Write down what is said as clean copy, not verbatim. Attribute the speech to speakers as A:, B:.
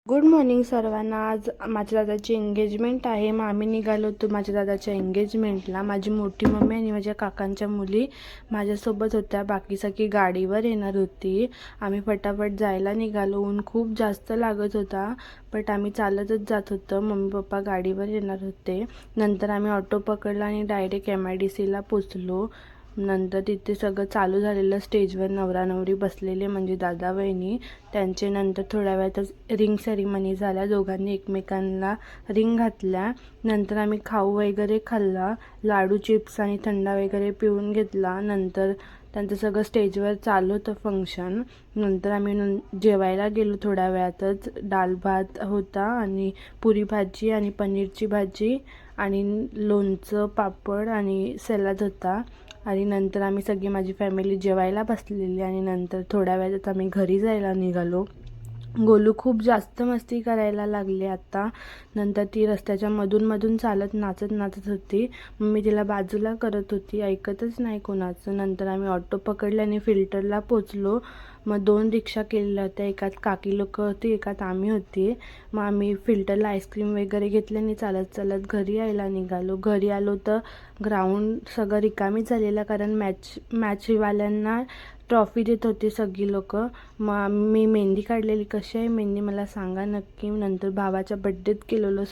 A: Good morning सर्वांना। आज माझ्या दादाची एंगेजमेंट आहे, मग आम्ही निघालो होतो माझ्या दादाच्या एंगेजमेंटला। माझी मोठी मम्मी आणि माझ्या काकांच्या मुली माझ्यासोबत होत्या, बाकी सगळी गाडीवर येणार होती। आम्ही फटाफट जायला निघालो। ऊन खूप जास्त लागत होता, बट आम्ही चालतच जात होतो। मम्मी पप्पा गाडीवर येणार होते। नंतर आम्ही ऑटो पकडला आणि डायरेक्ट MIDCला पोचलो। नंतर तिथे सगळं चालू झालेलं। स्टेजवर नवरा नवरी बसलेले, म्हणजे दादा वहिनी त्यांचे। नंतर थोड्या वेळातच रिंग सेरेमनी झाल्या, दोघांनी एकमेकांना रिंग घातल्या। नंतर आम्ही खाऊ वगैरे खाल्ला, लाडू चिप्स आणि थंडा वगैरे पिऊन घेतला। नंतर त्यांचं सगळं स्टेजवर चालू होतं फंक्शन। नंतर आम्ही जेवायला गेलो थोड्या वेळातच। डाल भात होता आणि पुरी भाजी आणि पनीरची भाजी आणि लोणचं, पापड आणि सलाद होता। आणि नंतर आम्ही सगळी माझी फॅमिली जेवायला बसलेली आणि नंतर थोड्या वेळात आम्ही घरी जायला निघालो। गोलू खूप जास्त मस्ती करायला लागले आता। नंतर ती रस्त्याच्या मधून चालत नाचत होती। मी तिला बाजूला करत होती, ऐकतच नाही कोणाचं। नंतर आम्ही ऑटो पकडले आणि फिल्टरला पोचलो। मग 2 रिक्षा केलेल्या होत्या, एकात काकी लोक होती, एकात आम्ही होती। मग आम्ही फिल्टरला आईस्क्रीम वगैरे घेतले आणि चालत घरी यायला निघालो। घरी आलो तर ग्राउंड सगळं रिकामीच झालेलं, कारण मॅचवाल्यांना ट्रॉफी देत होती सगळी लोक। मग मी मेहंदी काढलेली, कशी आहे मेहंदी मला सांगा नक्की। नंतर भावाच्या बड्डेत गेलेलो